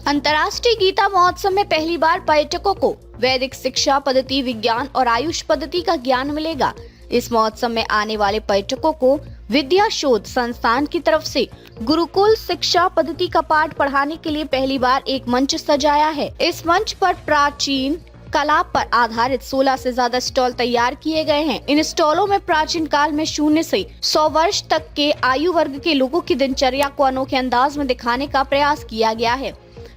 अंतर्राष्ट्रीय गीता महोत्सव में पहली बार पर्यटकों को वैदिक शिक्षा पद्धति, विज्ञान और आयुष पद्धति का ज्ञान मिलेगा। इस महोत्सव में आने वाले पर्यटकों को विद्या शोध संस्थान की तरफ से गुरुकुल शिक्षा पद्धति का पाठ पढ़ाने के लिए पहली बार एक मंच सजाया है। इस मंच पर प्राचीन कला पर आधारित 16 से ज्यादा स्टॉल तैयार किए गए हैं। इन स्टॉलों में प्राचीन काल में 0 से 100 वर्ष तक के आयु वर्ग के लोगों की दिनचर्या को अनोखे अंदाज में दिखाने का प्रयास किया गया है।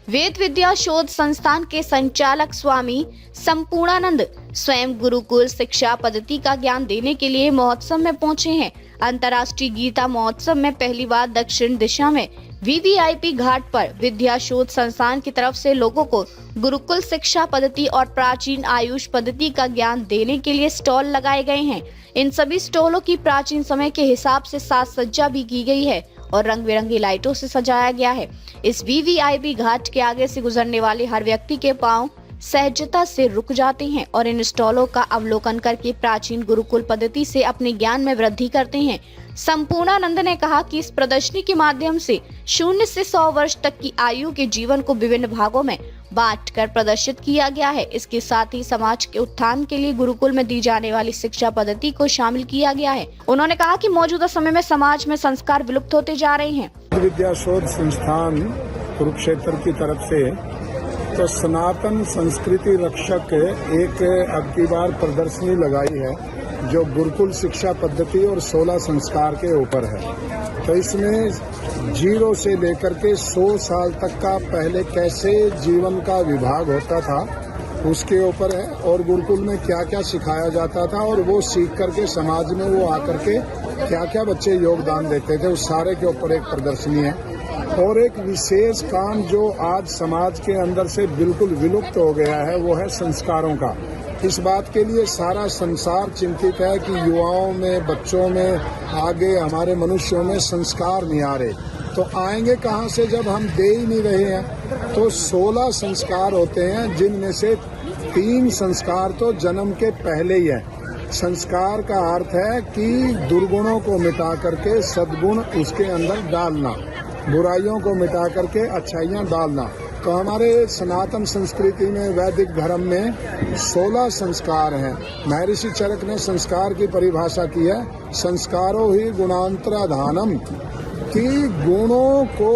वेद विद्या शोध संस्थान के संचालक स्वामी संपूर्णानंद स्वयं गुरुकुल शिक्षा पद्धति का ज्ञान देने के लिए महोत्सव में पहुंचे हैं। अंतर्राष्ट्रीय गीता महोत्सव में पहली बार दक्षिण दिशा में वीवीआईपी घाट पर विद्या शोध संस्थान की तरफ से लोगों को गुरुकुल शिक्षा पद्धति और प्राचीन आयुष पद्धति का ज्ञान देने के लिए स्टॉल लगाए गए हैं। इन सभी स्टॉलों की प्राचीन समय के हिसाब से साज सज्जा भी की गई है और रंग बिरंगी लाइटों से सजाया गया है। इस वीवीआईपी घाट के आगे से गुजरने वाले हर व्यक्ति के पांव सहजता से रुक जाते हैं और इन स्टॉलों का अवलोकन करके प्राचीन गुरुकुल पद्धति से अपने ज्ञान में वृद्धि करते हैं। संपूर्णानंद ने कहा कि इस प्रदर्शनी के माध्यम से 0 से 100 वर्ष तक की आयु के जीवन को विभिन्न भागों में बांटकर प्रदर्शित किया गया है। इसके साथ ही समाज के उत्थान के लिए गुरुकुल में दी जाने वाली शिक्षा पद्धति को शामिल किया गया है। उन्होंने कहा कि मौजूदा समय में समाज में संस्कार विलुप्त होते जा रहे हैं। विद्या शोध संस्थान कुरुक्षेत्र की तरफ से तो सनातन संस्कृति रक्षक एक अब की बार प्रदर्शनी लगाई है जो गुरुकुल शिक्षा पद्धति और 16 संस्कार के ऊपर है। तो इसमें 0 से लेकर के 100 साल तक का पहले कैसे जीवन का विभाग होता था उसके ऊपर है और गुरुकुल में क्या क्या सिखाया जाता था और वो सीख करके समाज में वो आकर के क्या क्या बच्चे योगदान देते थे उस सारे के ऊपर एक प्रदर्शनी है। और एक विशेष काम जो आज समाज के अंदर से बिल्कुल विलुप्त हो गया है वो है संस्कारों का। इस बात के लिए सारा संसार चिंतित है कि युवाओं में, बच्चों में, आगे हमारे मनुष्यों में संस्कार नहीं आ रहे। तो आएंगे कहाँ से जब हम दे ही नहीं रहे हैं। तो 16 संस्कार होते हैं जिनमें से 3 संस्कार तो जन्म के पहले ही है। संस्कार का अर्थ है कि दुर्गुणों को मिटा करके सद्गुण उसके अंदर डालना, बुराइयों को मिटा करके अच्छाइयाँ डालना। तो हमारे सनातन संस्कृति में, वैदिक धर्म में 16 संस्कार हैं। महर्षि चरक ने संस्कार की परिभाषा की है, संस्कारो ही गुणांतराधानम, कि गुणों को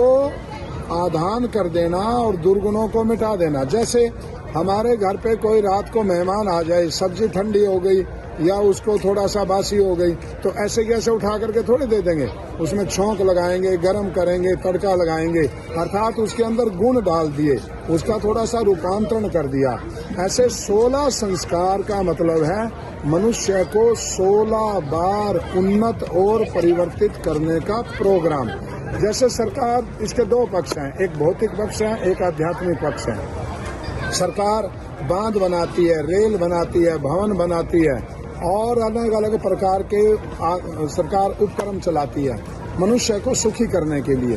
आधान कर देना और दुर्गुणों को मिटा देना। जैसे हमारे घर पे कोई रात को मेहमान आ जाए, सब्जी ठंडी हो गई या उसको थोड़ा सा बासी हो गई तो ऐसे कैसे उठा करके थोड़े दे देंगे, उसमें छौंक लगाएंगे, गरम करेंगे, तड़का लगाएंगे, अर्थात उसके अंदर गुण डाल दिए, उसका थोड़ा सा रूपांतरण कर दिया। ऐसे 16 संस्कार का मतलब है मनुष्य को 16 बार उन्नत और परिवर्तित करने का प्रोग्राम। जैसे सरकार, इसके 2 पक्ष हैं, एक भौतिक पक्ष है, एक आध्यात्मिक पक्ष है। सरकार बांध बनाती है, रेल बनाती है, भवन बनाती है और अलग अलग प्रकार के सरकार उपक्रम चलाती है मनुष्य को सुखी करने के लिए।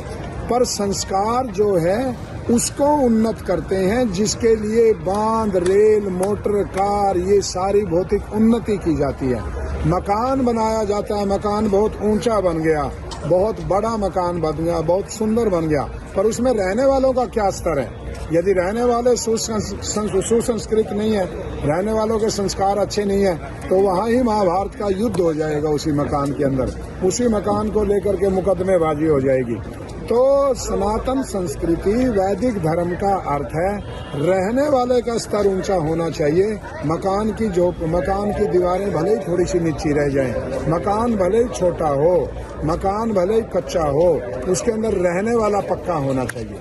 पर संस्कार जो है उसको उन्नत करते हैं, जिसके लिए बांध, रेल, मोटर, कार, ये सारी भौतिक उन्नति की जाती है। मकान बनाया जाता है, मकान बहुत ऊंचा बन गया, बहुत बड़ा मकान बन गया, बहुत सुंदर बन गया, पर उसमें रहने वालों का क्या स्तर है? यदि रहने वाले सुसंस्कृत नहीं है, रहने वालों के संस्कार अच्छे नहीं है, तो वहाँ ही महाभारत का युद्ध हो जाएगा। उसी मकान के अंदर, उसी मकान को लेकर के मुकदमेबाजी हो जाएगी। तो सनातन संस्कृति, वैदिक धर्म का अर्थ है रहने वाले का स्तर ऊंचा होना चाहिए। मकान की दीवारें भले ही थोड़ी सी नीची रह जाएं, मकान भले ही छोटा हो, मकान भले ही कच्चा हो, उसके अंदर रहने वाला पक्का होना चाहिए।